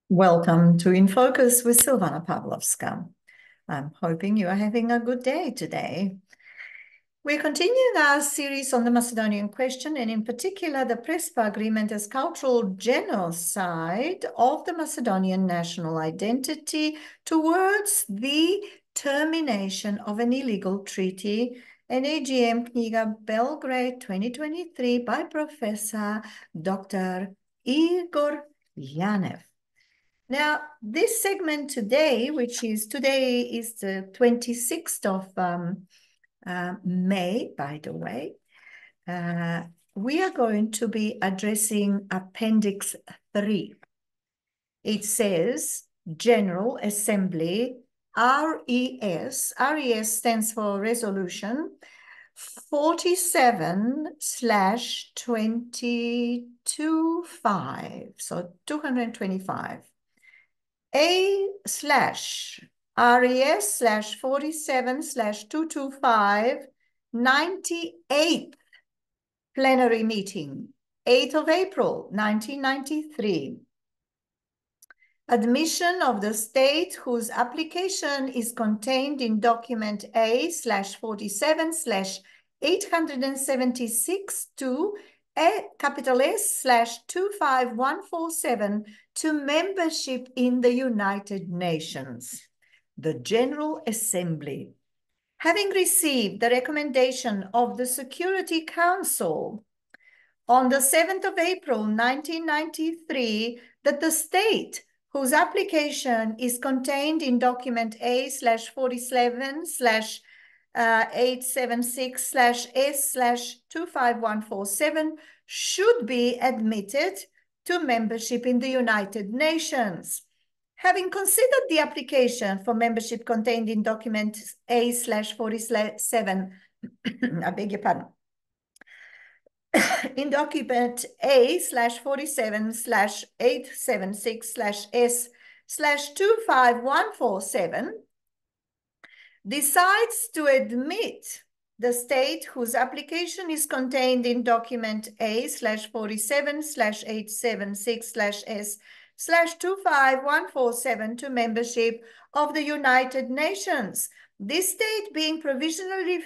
Welcome to In Focus with Silvana Pavlovska. I'm hoping you are having a good day today. We're continuing our series on the Macedonian question, and in particular, the PRESPA agreement as cultural genocide of the Macedonian national identity towards the termination of an illegal treaty, and AGM Knjiga Belgrade 2023 by Professor Dr. Igor JANNEV. Now, this segment today, today is the 26th of May, by the way, we are going to be addressing Appendix 3. It says General Assembly, RES. RES stands for Resolution 47/225, so 225. A/RES/47/225 98th plenary meeting, 8th of April, 1993. Admission of the state whose application is contained in document A/47/876 to capital S/25147 to membership in the United Nations. The General Assembly, having received the recommendation of the Security Council on the 7th of April, 1993, that the state whose application is contained in document A/47/876/S/25147 should be admitted to membership in the United Nations. Having considered the application for membership contained in document A/47, I beg your pardon, in document A/47/876/S/25147, decides to admit the state whose application is contained in document A/47/876/S/25147 to membership of the United Nations, this state being provisionally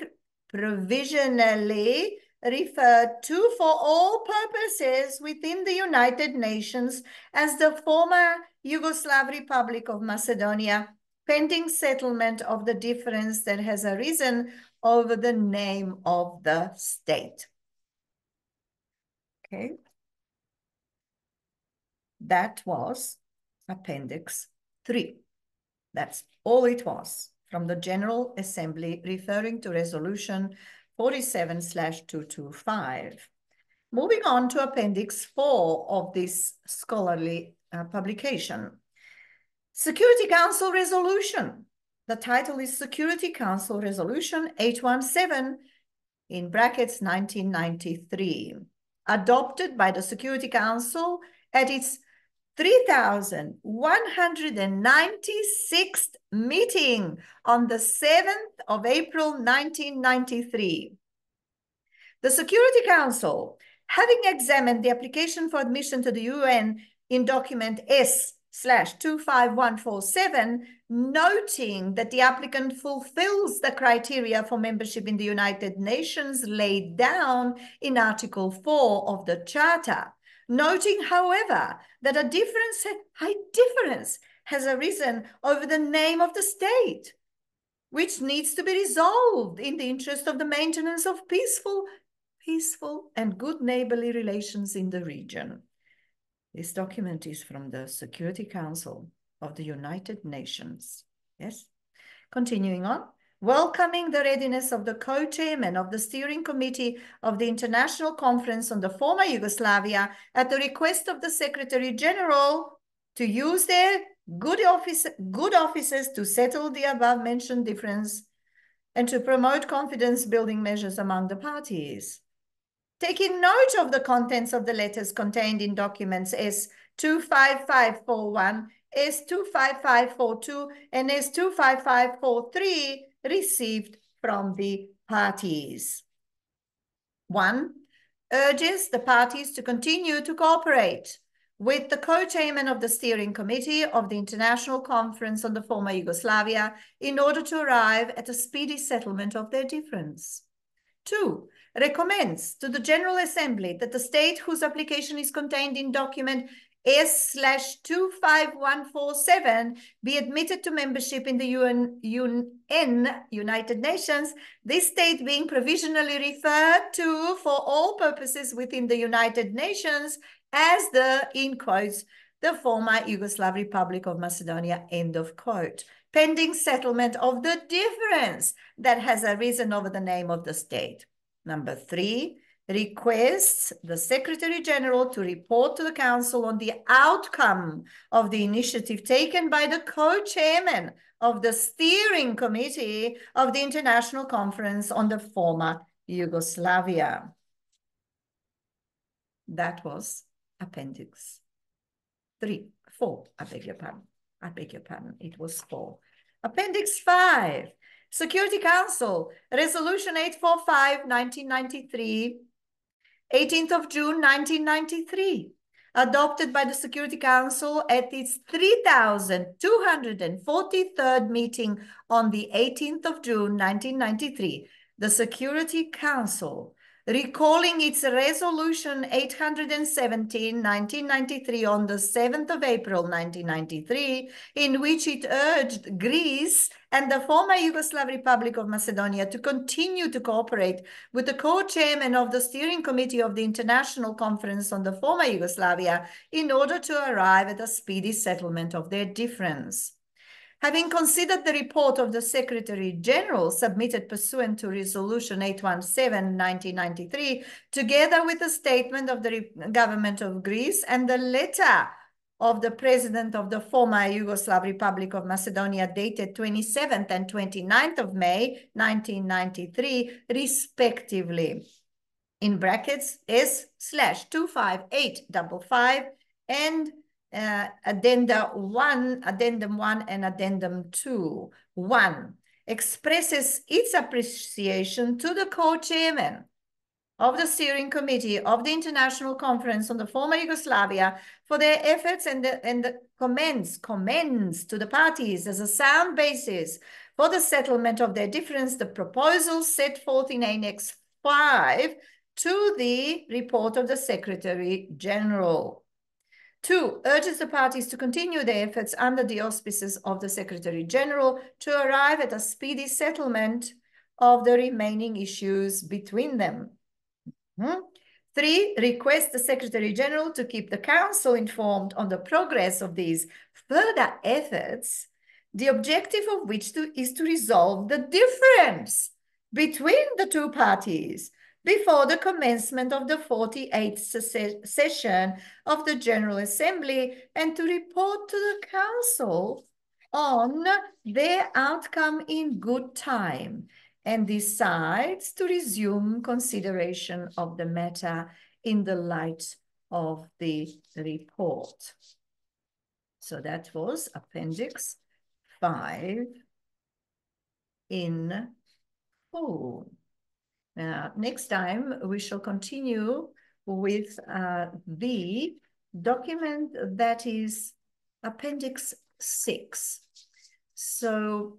referred to for all purposes within the United Nations as the former Yugoslav Republic of Macedonia, pending settlement of the difference that has arisen over the name of the state. Okay. That was Appendix 3. That's all it was from the General Assembly referring to Resolution 47/225. Moving on to Appendix 4 of this scholarly publication. Security Council Resolution. The title is Security Council Resolution 817 in brackets 1993, adopted by the Security Council at its 3,196th meeting on the 7th of April, 1993. The Security Council, having examined the application for admission to the UN in document S/25147, noting that the applicant fulfills the criteria for membership in the United Nations laid down in Article 4 of the Charter, noting, however, that a high difference has arisen over the name of the state, which needs to be resolved in the interest of the maintenance of peaceful and good neighborly relations in the region. This document is from the Security Council of the United Nations. Yes. Continuing on. Welcoming the readiness of the co-chairman of the steering committee of the International Conference on the former Yugoslavia at the request of the Secretary General to use their good offices to settle the above-mentioned difference and to promote confidence-building measures among the parties. Taking note of the contents of the letters contained in documents S/25541, S/25542, and S/25543 received from the parties. 1. Urges the parties to continue to cooperate with the co-chairman of the steering committee of the International Conference on the Former Yugoslavia in order to arrive at a speedy settlement of their difference. 2, recommends to the General Assembly that the state whose application is contained in document S/25147 be admitted to membership in the United Nations, this state being provisionally referred to for all purposes within the United Nations as the, in quotes, the former Yugoslav Republic of Macedonia, end of quote, pending settlement of the difference that has arisen over the name of the state. Number 3, requests the Secretary General to report to the Council on the outcome of the initiative taken by the co-chairman of the Steering Committee of the International Conference on the Former Yugoslavia. That was Appendix 4, I beg your pardon. It was 4. Appendix 5, Security Council, Resolution 845, 1993, 18th of June, 1993, adopted by the Security Council at its 3,243rd meeting on the 18th of June, 1993. The Security Council, recalling its Resolution 817, 1993 on the 7th of April, 1993, in which it urged Greece and the former Yugoslav Republic of Macedonia to continue to cooperate with the co-chairman of the Steering Committee of the International Conference on the Former Yugoslavia in order to arrive at a speedy settlement of their difference. Having considered the report of the Secretary General submitted pursuant to Resolution 817, 1993, together with the statement of the government of Greece and the letter of the President of the former Yugoslav Republic of Macedonia dated 27th and 29th of May, 1993, respectively, in brackets S/25855 and Addendum 1 and Addendum 2. 1, expresses its appreciation to the co-chairman of the Steering Committee of the International Conference on the Former Yugoslavia for their efforts and commends to the parties as a sound basis for the settlement of their difference the proposals set forth in Annex 5 to the report of the Secretary General. 2, urges the parties to continue their efforts under the auspices of the Secretary General to arrive at a speedy settlement of the remaining issues between them. 3, request the Secretary General to keep the Council informed on the progress of these further efforts, the objective of which is to resolve the difference between the two parties before the commencement of the 48th session of the General Assembly and to report to the Council on their outcome in good time and decides to resume consideration of the matter in the light of the report. So that was Appendix 5 in full. Next time, we shall continue with the document that is Appendix 6. So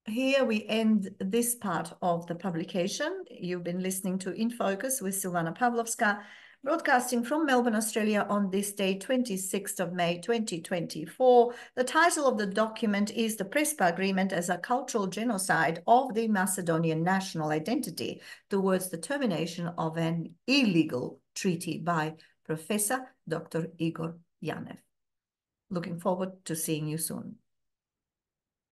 here we end this part of the publication. You've been listening to In Focus with Silvana Pavlovska, broadcasting from Melbourne, Australia on this day, 26th of May, 2024. The title of the document is The PRESPA Agreement as a Cultural Genocide of the Macedonian National Identity towards the Termination of an Illegal Treaty by Professor Dr. Igor JANNEV. Looking forward to seeing you soon.